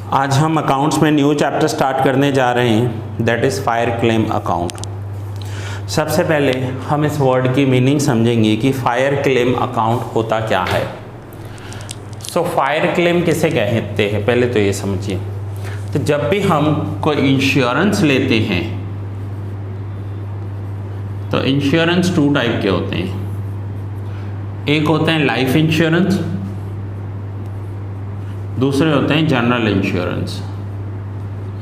आज हम अकाउंट्स में न्यू चैप्टर स्टार्ट करने जा रहे हैं, that is fire claim account. सबसे पहले हम इस वर्ड की मीनिंग समझेंगे कि फायर क्लेम अकाउंट होता क्या है। सो फायर क्लेम किसे कहते हैं, पहले तो ये समझिए। तो जब भी हम कोई इंश्योरेंस लेते हैं तो इंश्योरेंस टू टाइप के होते हैं। एक होते हैं लाइफ इंश्योरेंस, दूसरे होते हैं जनरल इंश्योरेंस।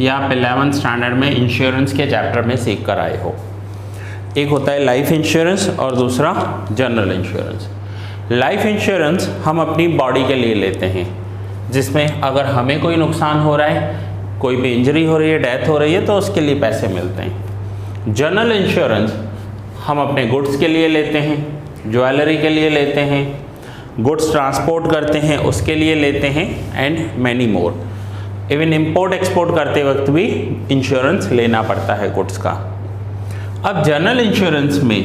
ये आप 11th स्टैंडर्ड में इंश्योरेंस के चैप्टर में सीख कर आए हो। एक होता है लाइफ इंश्योरेंस और दूसरा जनरल इंश्योरेंस। लाइफ इंश्योरेंस हम अपनी बॉडी के लिए लेते हैं, जिसमें अगर हमें कोई नुकसान हो रहा है, कोई भी इंजरी हो रही है, डेथ हो रही है, तो उसके लिए पैसे मिलते हैं। जनरल इंश्योरेंस हम अपने गुड्स के लिए लेते हैं, ज्वेलरी के लिए लेते हैं, गुड्स ट्रांसपोर्ट करते हैं उसके लिए लेते हैं, and many more. Even import export करते वक्त भी इंश्योरेंस लेना पड़ता है गुड्स का। अब जनरल इंश्योरेंस में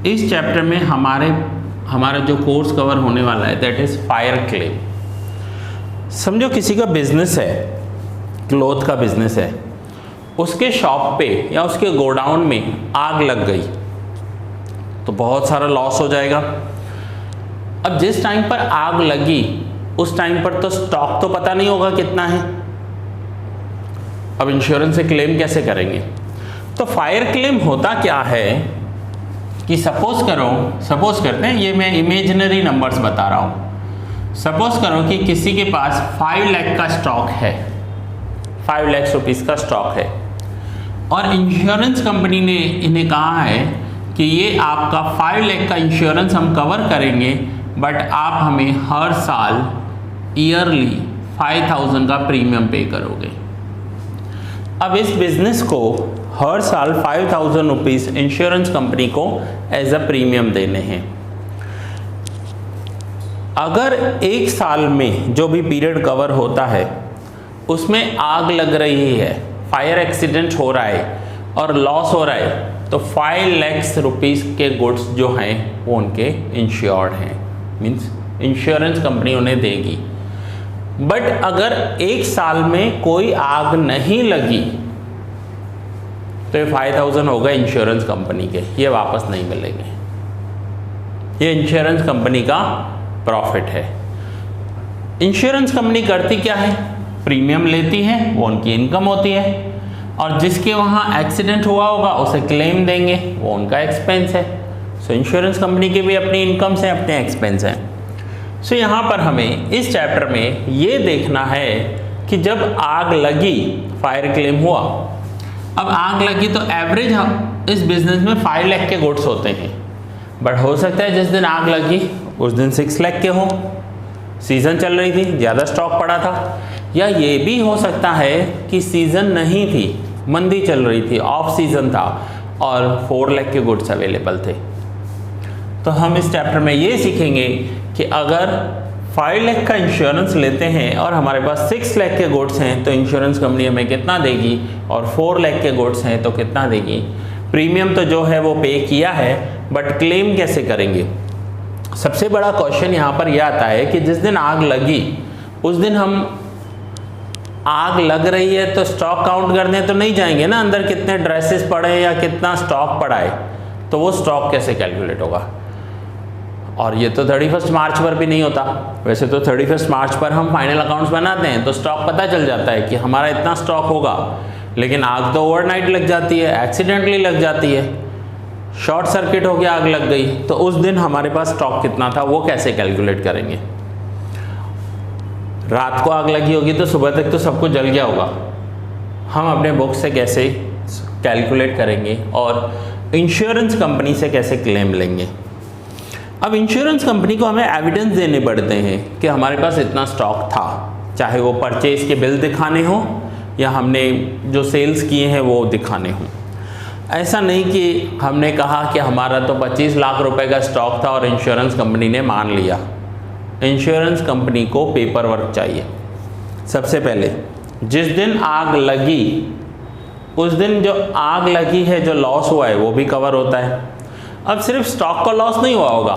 इस चैप्टर में हमारा जो कोर्स कवर होने वाला है दैट इज़ फायर क्लेम। समझो किसी का बिजनेस है, क्लॉथ का बिजनेस है, उसके शॉप पे या उसके गोडाउन में आग लग गई तो बहुत सारा लॉस हो जाएगा। अब जिस टाइम पर आग लगी उस टाइम पर तो स्टॉक तो पता नहीं होगा कितना है। अब इंश्योरेंस से क्लेम कैसे करेंगे? तो फायर क्लेम होता क्या है कि सपोज करते हैं, ये मैं इमेजिनरी नंबर्स बता रहा हूँ। सपोज करो कि किसी के पास 5 लाख का स्टॉक है, 5 लाख रुपीज़ का स्टॉक है, और इंश्योरेंस कंपनी ने इन्हें कहा है कि ये आपका 5 लाख का इंश्योरेंस हम कवर करेंगे, बट आप हमें हर साल ईयरली 5000 का प्रीमियम पे करोगे। अब इस बिजनेस को हर साल 5000 रुपीज़ इंश्योरेंस कंपनी को एज अ प्रीमियम देने हैं। अगर एक साल में जो भी पीरियड कवर होता है उसमें आग लग रही है, फायर एक्सीडेंट हो रहा है और लॉस हो रहा है, तो 5 लाख रुपीज़ के गुड्स जो हैं वो उनके इंश्योर्ड हैं, मीन्स इंश्योरेंस कंपनी उन्हें देगी। बट अगर एक साल में कोई आग नहीं लगी तो ये 5000 होगा इंश्योरेंस कंपनी के, ये वापस नहीं मिलेंगे। ये इंश्योरेंस कंपनी का प्रॉफिट है। इंश्योरेंस कंपनी करती क्या है? प्रीमियम लेती है, वो उनकी इनकम होती है, और जिसके वहाँ एक्सीडेंट हुआ होगा उसे क्लेम देंगे, वो उनका एक्सपेंस है। सो इंश्योरेंस कंपनी के भी अपनी इनकम्स हैं, अपने एक्सपेंस हैं। सो यहाँ पर हमें इस चैप्टर में ये देखना है कि जब आग लगी, फायर क्लेम हुआ, अब आग लगी तो एवरेज हम इस बिजनेस में 5 लाख के गुड्स होते हैं, बट हो सकता है जिस दिन आग लगी उस दिन 6 लाख के हो, सीज़न चल रही थी, ज़्यादा स्टॉक पड़ा था। या ये भी हो सकता है कि सीज़न नहीं थी, मंदी चल रही थी, ऑफ सीज़न था और 4 लाख के गुड्स अवेलेबल थे। तो हम इस चैप्टर में ये सीखेंगे कि अगर 5 लाख का इंश्योरेंस लेते हैं और हमारे पास 6 लाख के गुड्स हैं तो इंश्योरेंस कंपनी हमें कितना देगी, और 4 लाख के गुड्स हैं तो कितना देगी। प्रीमियम तो जो है वो पे किया है, बट क्लेम कैसे करेंगे? सबसे बड़ा क्वेश्चन यहाँ पर यह आता है कि जिस दिन आग लगी उस दिन हम आग लग रही है तो स्टॉक काउंट करने तो नहीं जाएंगे ना, अंदर कितने ड्रेसेस पड़े हैं या कितना स्टॉक पड़ा है, तो वो स्टॉक कैसे कैलकुलेट होगा? और ये तो 31 मार्च पर भी नहीं होता। वैसे तो 31 मार्च पर हम फाइनल अकाउंट्स बनाते हैं तो स्टॉक पता चल जाता है कि हमारा इतना स्टॉक होगा, लेकिन आग तो ओवरनाइट लग जाती है, एक्सीडेंटली लग जाती है, शॉर्ट सर्किट हो गया, आग लग गई, तो उस दिन हमारे पास स्टॉक कितना था वो कैसे कैलकुलेट करेंगे? रात को आग लगी होगी तो सुबह तक तो सब कुछ जल गया होगा, हम अपने बुक से कैसे कैलकुलेट करेंगे और इंश्योरेंस कंपनी से कैसे क्लेम लेंगे? अब इंश्योरेंस कंपनी को हमें एविडेंस देने पड़ते हैं कि हमारे पास इतना स्टॉक था, चाहे वो परचेज के बिल दिखाने हो या हमने जो सेल्स किए हैं वो दिखाने हो। ऐसा नहीं कि हमने कहा कि हमारा तो 25 लाख रुपए का स्टॉक था और इंश्योरेंस कंपनी ने मान लिया। इंश्योरेंस कंपनी को पेपर वर्क चाहिए। सबसे पहले जिस दिन आग लगी उस दिन जो आग लगी है, जो लॉस हुआ है वो भी कवर होता है। अब सिर्फ स्टॉक का लॉस नहीं हुआ होगा,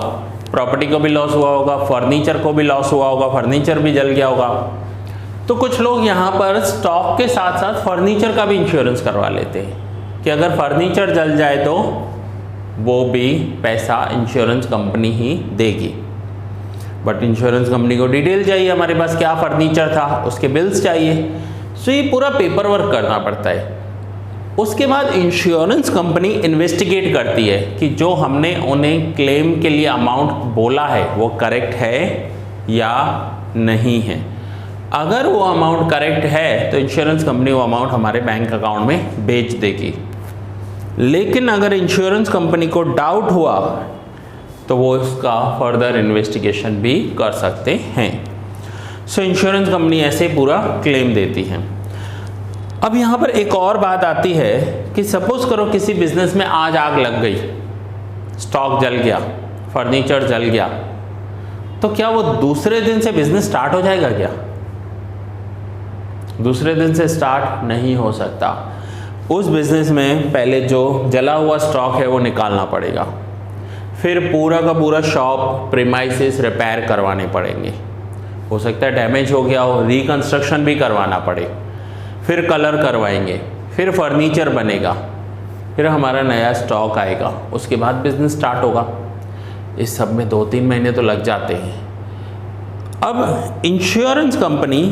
प्रॉपर्टी को भी लॉस हुआ होगा, फर्नीचर को भी लॉस हुआ होगा, फर्नीचर भी जल गया होगा, तो कुछ लोग यहाँ पर स्टॉक के साथ साथ फर्नीचर का भी इंश्योरेंस करवा लेते हैं कि अगर फर्नीचर जल जाए तो वो भी पैसा इंश्योरेंस कंपनी ही देगी। बट इंश्योरेंस कंपनी को डिटेल चाहिए, हमारे पास क्या फर्नीचर था, उसके बिल्स चाहिए। सो ये पूरा पेपर वर्क करना पड़ता है। उसके बाद इंश्योरेंस कंपनी इन्वेस्टिगेट करती है कि जो हमने उन्हें क्लेम के लिए अमाउंट बोला है वो करेक्ट है या नहीं है। अगर वो अमाउंट करेक्ट है तो इंश्योरेंस कंपनी वो अमाउंट हमारे बैंक अकाउंट में भेज देगी। लेकिन अगर इंश्योरेंस कंपनी को डाउट हुआ तो वो उसका फर्दर इन्वेस्टिगेशन भी कर सकते हैं। सो इंश्योरेंस कंपनी ऐसे पूरा क्लेम देती है। अब यहाँ पर एक और बात आती है कि सपोज करो किसी बिजनेस में आज आग लग गई, स्टॉक जल गया, फर्नीचर जल गया, तो क्या वो दूसरे दिन से बिजनेस स्टार्ट हो जाएगा क्या? दूसरे दिन से स्टार्ट नहीं हो सकता। उस बिजनेस में पहले जो जला हुआ स्टॉक है वो निकालना पड़ेगा, फिर पूरा का पूरा शॉप प्रीमाइसेस रिपेयर करवाने पड़ेंगे। हो सकता है डैमेज हो गया हो, रिकंस्ट्रक्शन भी करवाना पड़े, फिर कलर करवाएंगे, फिर फर्नीचर बनेगा, फिर हमारा नया स्टॉक आएगा, उसके बाद बिजनेस स्टार्ट होगा। इस सब में 2-3 महीने तो लग जाते हैं। अब इंश्योरेंस कंपनी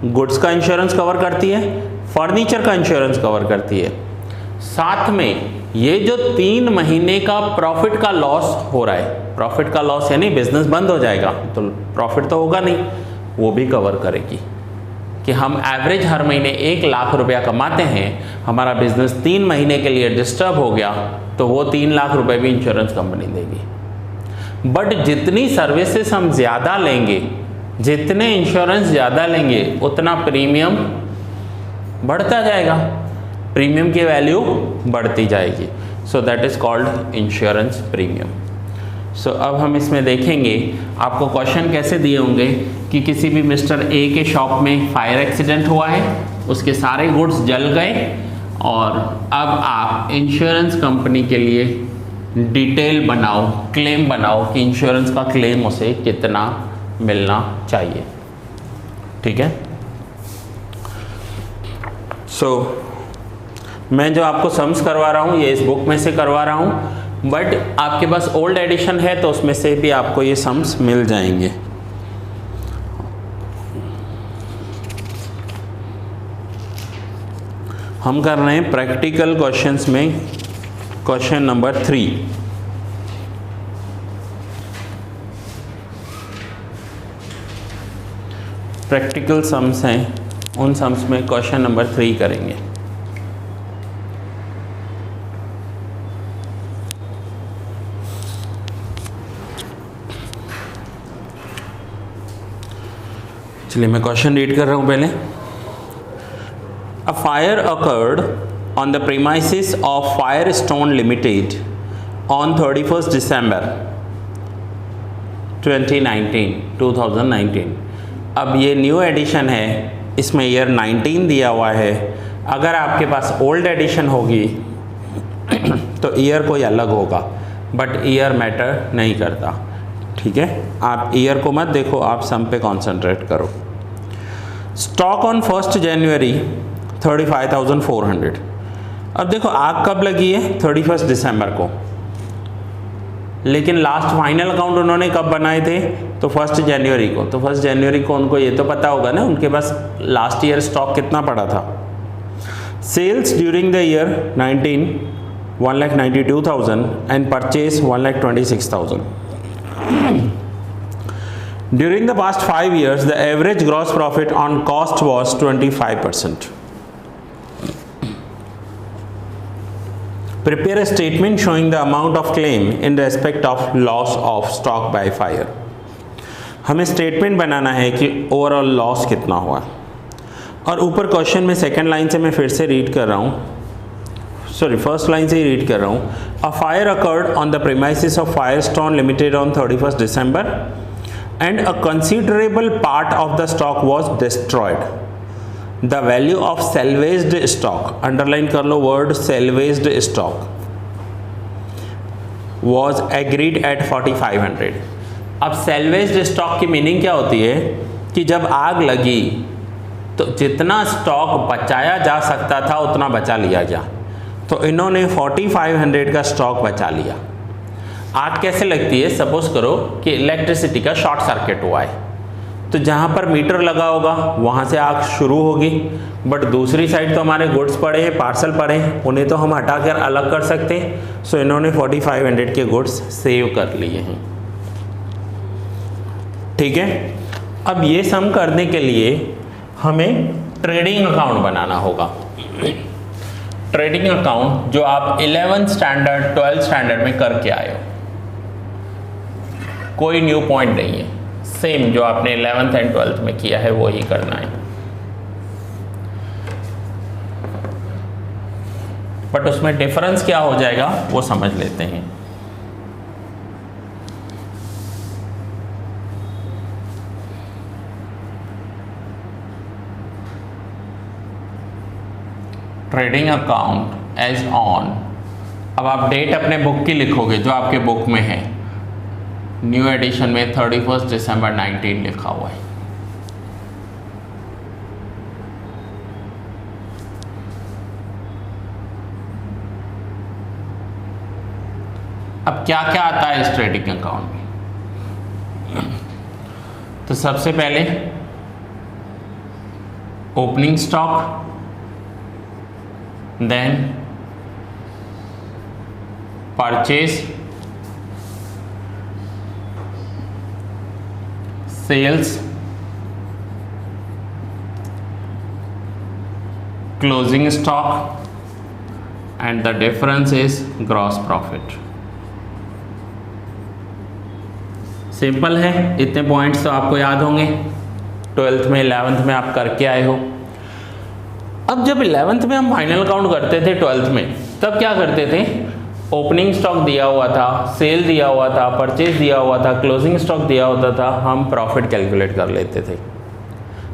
गुड्स का इंश्योरेंस कवर करती है, फर्नीचर का इंश्योरेंस कवर करती है, साथ में ये जो 3 महीने का प्रॉफिट का लॉस हो रहा है, प्रॉफिट का लॉस यानी बिजनेस बंद हो जाएगा तो प्रॉफिट तो होगा नहीं, वो भी कवर करेगी। कि हम एवरेज हर महीने 1 लाख रुपया कमाते हैं, हमारा बिजनेस 3 महीने के लिए डिस्टर्ब हो गया तो वो 3 लाख रुपए भी इंश्योरेंस कंपनी देगी। बट जितनी सर्विसेज हम ज़्यादा लेंगे, जितने इंश्योरेंस ज़्यादा लेंगे, उतना प्रीमियम बढ़ता जाएगा, प्रीमियम की वैल्यू बढ़ती जाएगी। So that is called insurance premium. So अब हम इसमें देखेंगे आपको क्वेश्चन कैसे दिए होंगे कि किसी भी मिस्टर ए के शॉप में फायर एक्सीडेंट हुआ है, उसके सारे गुड्स जल गए और अब आप इंश्योरेंस कंपनी के लिए डिटेल बनाओ, क्लेम बनाओ कि इंश्योरेंस का क्लेम उसे कितना मिलना चाहिए। ठीक है। सो मैं जो आपको सम्स करवा रहा हूँ ये इस बुक में से करवा रहा हूँ, बट आपके पास ओल्ड एडिशन है तो उसमें से भी आपको ये सम्स मिल जाएंगे। हम कर रहे हैं प्रैक्टिकल क्वेश्चंस में क्वेश्चन नंबर 3। प्रैक्टिकल सम्स हैं, उन सम्स में क्वेश्चन नंबर 3 करेंगे। चलिए मैं क्वेश्चन रीड कर रहा हूँ पहले। A fire occurred on the premises of Firestone Limited on 31st December 2019। अब ये न्यू एडिशन है, इसमें ईयर 19 दिया हुआ है। अगर आपके पास ओल्ड एडिशन होगी तो ईयर कोई अलग होगा, बट ईयर मैटर नहीं करता। ठीक है, आप ईयर को मत देखो, आप सम पे कॉन्सेंट्रेट करो। स्टॉक ऑन 1 जनवरी 35,400। अब देखो आग कब लगी है? 31 दिसंबर को, लेकिन लास्ट फाइनल अकाउंट उन्होंने कब बनाए थे? तो 1 जनवरी को। तो 1 जनवरी को उनको ये तो पता होगा ना उनके पास लास्ट ईयर स्टॉक कितना पड़ा था। Sales during the year 19 1,92,000 and purchase 1,26,000। During the past 5 years, the average gross profit on cost was 25%. Prepare a statement showing the amount of claim in respect of loss of stock by fire. हमें statement बनाना है कि overall loss कितना हुआ। और ऊपर question में second line से मैं फिर से रीड कर रहा हूँ, सॉरी फर्स्ट लाइन से ही रीड कर रहा हूँ। A fire occurred on the premises of Firestone limited on 31st December and a considerable part of the stock was destroyed. The value of salvaged stock, underline कर लो word salvaged stock, was agreed at 4,500. अब salvaged stock की meaning क्या होती है कि जब आग लगी तो जितना स्टॉक बचाया जा सकता था उतना बचा लिया गया। तो इन्होंने 4500 का स्टॉक बचा लिया। आग कैसे लगती है? सपोज करो कि इलेक्ट्रिसिटी का शॉर्ट सर्किट हुआ है, तो जहाँ पर मीटर लगा होगा वहाँ से आग शुरू होगी, बट दूसरी साइड तो हमारे गुड्स पड़े हैं, पार्सल पड़े हैं, उन्हें तो हम हटाकर अलग कर सकते हैं। सो इन्होंने 4500 के गुड्स सेव कर लिए हैं। ठीक है, अब ये सम करने के लिए हमें ट्रेडिंग अकाउंट बनाना होगा। ट्रेडिंग अकाउंट जो आप 11th स्टैंडर्ड 12th स्टैंडर्ड में करके आए हो, कोई न्यू पॉइंट नहीं है, सेम जो आपने 11th एंड 12th में किया है वो ही करना है। बट उसमें डिफरेंस क्या हो जाएगा वो समझ लेते हैं। ट्रेडिंग अकाउंट एज ऑन, अब आप डेट अपने बुक की लिखोगे जो आपके बुक में है, न्यू एडिशन में 31 दिसंबर 19 लिखा हुआ है। अब क्या क्या आता है इस ट्रेडिंग अकाउंट में? तो सबसे पहले opening stock, then purchase, sales, closing stock, and the difference is gross profit. Simple है, इतने पॉइंट्स तो आपको याद होंगे, 12th में 11th में आप करके आए हो। अब जब 11th में हम फाइनल काउंट करते थे 12th में, तब क्या करते थे? ओपनिंग स्टॉक दिया हुआ था, सेल दिया हुआ था, परचेज दिया हुआ था, क्लोजिंग स्टॉक दिया होता था, हम प्रॉफिट कैलकुलेट कर लेते थे।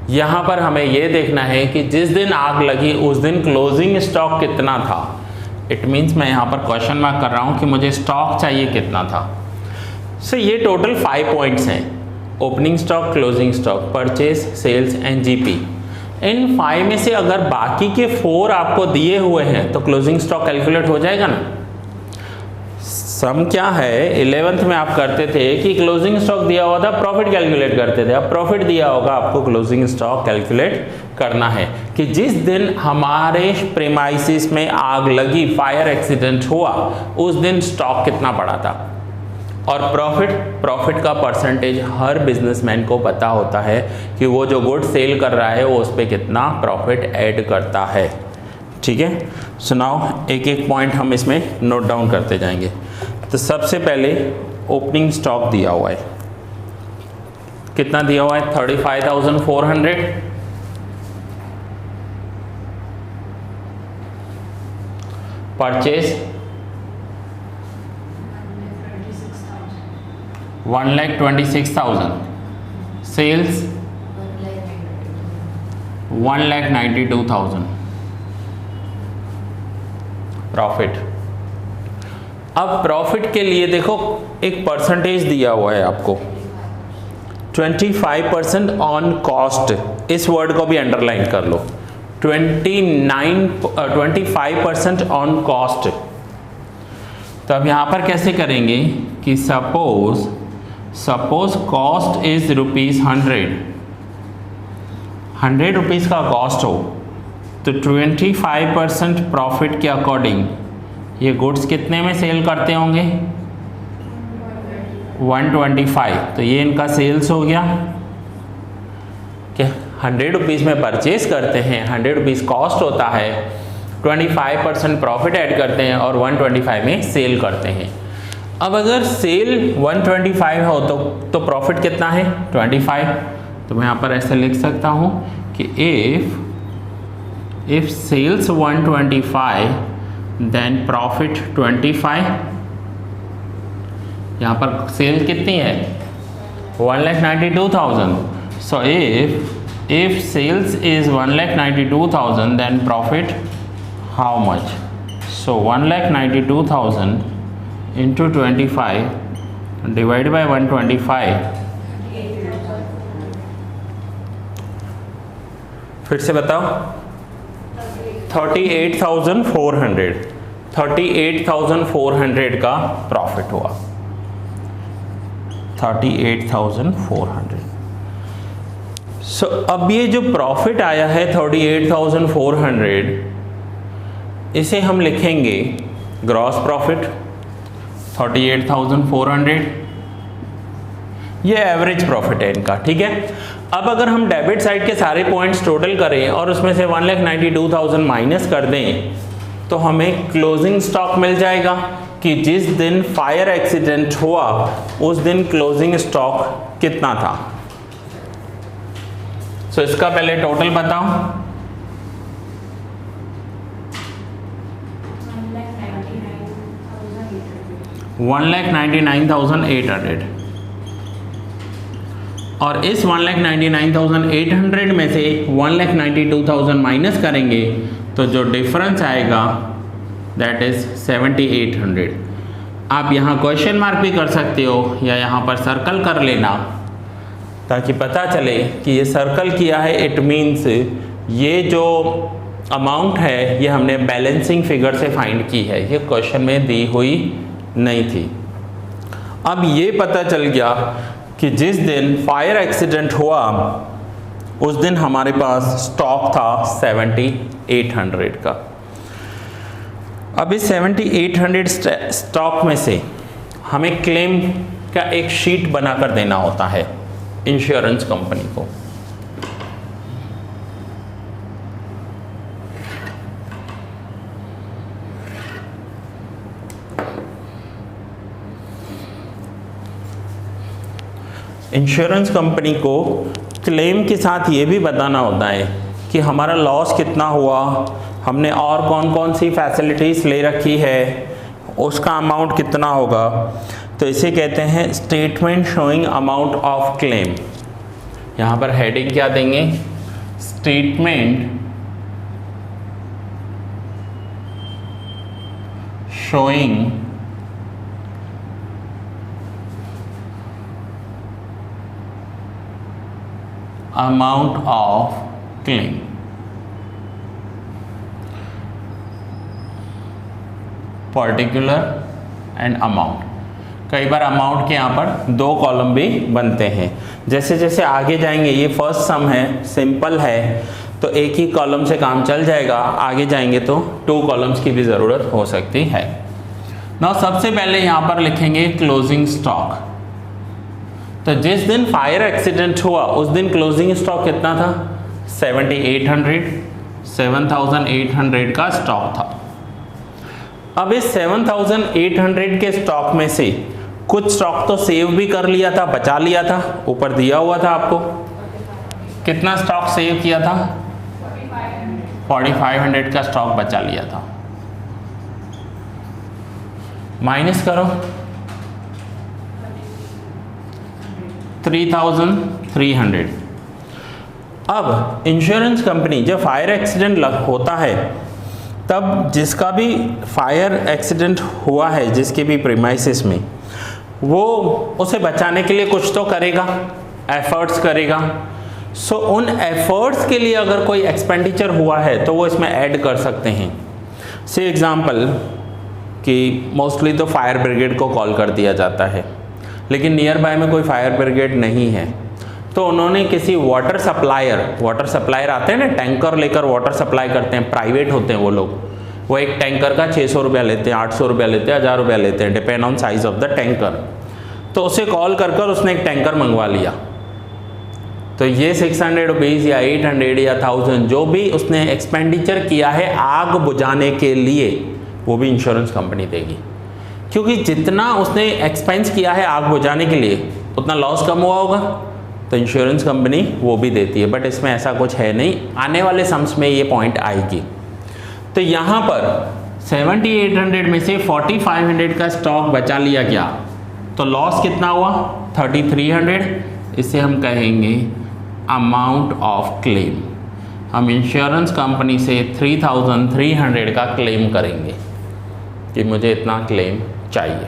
यहाँ पर हमें ये देखना है कि जिस दिन आग लगी उस दिन क्लोजिंग स्टॉक कितना था। इट मीन्स मैं यहाँ पर क्वेश्चन मार्क कर रहा हूँ कि मुझे स्टॉक चाहिए कितना था। सो ये टोटल 5 पॉइंट्स हैं, opening stock, closing stock, purchase, sales and GP. इन 5 में से अगर बाकी के 4 आपको दिए हुए हैं तो क्लोजिंग स्टॉक कैलकुलेट हो जाएगा ना। सम क्या है, 11th में आप करते थे कि क्लोजिंग स्टॉक दिया हुआ था, प्रॉफिट कैलकुलेट करते थे। अब प्रॉफिट दिया होगा, आपको क्लोजिंग स्टॉक कैलकुलेट करना है कि जिस दिन हमारे प्रीमाइसिस में आग लगी, फायर एक्सीडेंट हुआ, उस दिन स्टॉक कितना पड़ा था। और प्रॉफिट का परसेंटेज हर बिजनेसमैन को पता होता है कि वो जो गुड सेल कर रहा है वो उस पर कितना प्रॉफिट ऐड करता है। ठीक है, सो नाउ एक एक पॉइंट हम इसमें नोट डाउन करते जाएंगे। तो सबसे पहले ओपनिंग स्टॉक दिया हुआ है, कितना दिया हुआ है? 35,400। Purchase 1,26,000, sales 1,92,000, profit. अब प्रॉफिट के लिए देखो एक परसेंटेज दिया हुआ है आपको, 25% ऑन कॉस्ट। इस वर्ड को भी अंडरलाइन कर लो, 25% ऑन कॉस्ट। तो अब यहाँ पर कैसे करेंगे कि सपोज कॉस्ट इज ₹100 रुपीज़ का कॉस्ट हो, तो 25% प्रॉफिट के अकॉर्डिंग ये गुड्स कितने में सेल करते होंगे? 125। तो ये इनका सेल्स हो गया कि 100 रुपीज़ में परचेज करते हैं, 100 रुपीज़ कॉस्ट होता है, 25% प्रॉफिट ऐड करते हैं और 125 में सेल करते हैं। अब अगर सेल 125 हो तो प्रॉफिट कितना है? 25। तो मैं यहाँ पर ऐसे लिख सकता हूँ कि इफ सेल्स 125 देन प्रॉफिट 25। यहाँ पर सेल कितनी है? 1,92,000। सो if sales is 1,92,000 then profit how much? So 1,92,000 into 25 divided by 125, फिर से बताओ। 38,400 का प्रॉफिट हुआ। 38,400। सो अब ये जो प्रॉफिट आया है 38,400, इसे हम लिखेंगे ग्रॉस प्रॉफिट। 38,400 ये एवरेज प्रॉफिट है इनका, ठीक है। अब अगर हम डेबिट साइड के सारे पॉइंट्स टोटल करें और उसमें से 1,92,000 माइनस कर दें तो हमें क्लोजिंग स्टॉक मिल जाएगा कि जिस दिन फायर एक्सीडेंट हुआ उस दिन क्लोजिंग स्टॉक कितना था। सो इसका पहले टोटल बताओ। 1,99,800 और इस 1,99,800 में से 1,92,000 माइनस करेंगे तो जो डिफरेंस आएगा दैट इज 7,800। आप यहाँ क्वेश्चन मार्क भी कर सकते हो या यहाँ पर सर्कल कर लेना ताकि पता चले कि ये सर्कल किया है, इट मीन्स ये जो अमाउंट है ये हमने बैलेंसिंग फिगर से फाइंड की है, ये क्वेश्चन में दी हुई नहीं थी। अब ये पता चल गया कि जिस दिन फायर एक्सीडेंट हुआ उस दिन हमारे पास स्टॉक था 7,800 का। अब इस 7,800 स्टॉक में से हमें क्लेम का एक शीट बनाकर देना होता है इंश्योरेंस कंपनी को। इंश्योरेंस कंपनी को क्लेम के साथ ये भी बताना होता है कि हमारा लॉस कितना हुआ, हमने और कौन कौन सी फैसिलिटीज़ ले रखी है, उसका अमाउंट कितना होगा। तो इसे कहते हैं statement showing amount of claim. यहाँ पर हेडिंग क्या देंगे, statement showing amount of claim. Particular and amount. कई बार अमाउंट के यहाँ पर 2 कॉलम भी बनते हैं। जैसे जैसे आगे जाएंगे, ये फर्स्ट सम है, सिंपल है तो एक ही कॉलम से काम चल जाएगा, आगे जाएंगे तो 2 कॉलम्स की भी ज़रूरत हो सकती है। ना सबसे पहले यहाँ पर लिखेंगे क्लोजिंग स्टॉक। तो जिस दिन फायर एक्सीडेंट हुआ उस दिन क्लोजिंग स्टॉक कितना था, 7,800 का स्टॉक था। अब इस 7,800 के स्टॉक में से कुछ स्टॉक तो सेव भी कर लिया था, बचा लिया था, ऊपर दिया हुआ था आपको। कितना स्टॉक सेव किया था, 4,500 का स्टॉक बचा लिया था। माइनस करो 3,300। अब इंश्योरेंस कंपनी जब फायर एक्सीडेंट होता है तब जिसका भी फायर एक्सीडेंट हुआ है, जिसके भी प्रीमाइसिस में, वो उसे बचाने के लिए कुछ तो करेगा, एफर्ट्स करेगा। सो उन एफर्ट्स के लिए अगर कोई एक्सपेंडिचर हुआ है तो वो इसमें ऐड कर सकते हैं। से एग्जांपल कि मोस्टली तो फायर ब्रिगेड को कॉल कर दिया जाता है, लेकिन नियर बाय में कोई फायर ब्रिगेड नहीं है तो उन्होंने किसी वाटर सप्लायर आते हैं ना, टैंकर लेकर वाटर सप्लाई करते हैं, प्राइवेट होते हैं वो लोग। वो एक टैंकर का 600 रुपया लेते हैं, 800 रुपया लेते हैं, 1000 रुपया लेते हैं, depend on size of the tanker. तो उसे कॉल कर उसने एक टैंकर मंगवा लिया। तो ये 600 रुपीज़ या 800 या 1000 जो भी उसने एक्सपेंडिचर किया है आग बुझाने के लिए, वो भी इंश्योरेंस कंपनी देगी, क्योंकि जितना उसने एक्सपेंस किया है आग बुझाने के लिए उतना लॉस कम हुआ होगा, तो इंश्योरेंस कंपनी वो भी देती है। बट इसमें ऐसा कुछ है नहीं, आने वाले सम्स में ये पॉइंट आएगी। तो यहाँ पर 7,800 में से 4,500 का स्टॉक बचा लिया गया, तो लॉस कितना हुआ, 3,300। इसे हम कहेंगे अमाउंट ऑफ क्लेम। हम इंश्योरेंस कंपनी से 3,300 का क्लेम करेंगे कि मुझे इतना क्लेम चाहिए।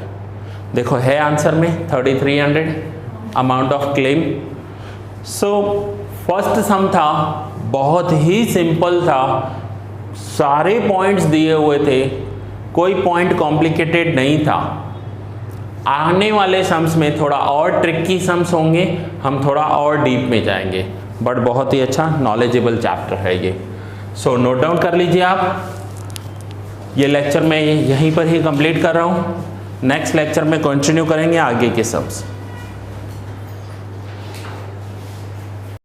देखो है आंसर में 3,300 amount of claim. So first sum था बहुत ही सिंपल था, सारे पॉइंट्स दिए हुए थे, कोई पॉइंट कॉम्प्लिकेटेड नहीं था। आने वाले सम्स में थोड़ा और ट्रिकी सम्स होंगे, हम थोड़ा और डीप में जाएंगे, बट बहुत ही अच्छा नॉलेजेबल चैप्टर है ये। सो नोट डाउन कर लीजिए आप। ये लेक्चर मैं यहीं पर ही कंप्लीट कर रहा हूँ। नेक्स्ट लेक्चर में कंटिन्यू करेंगे आगे के सम्स।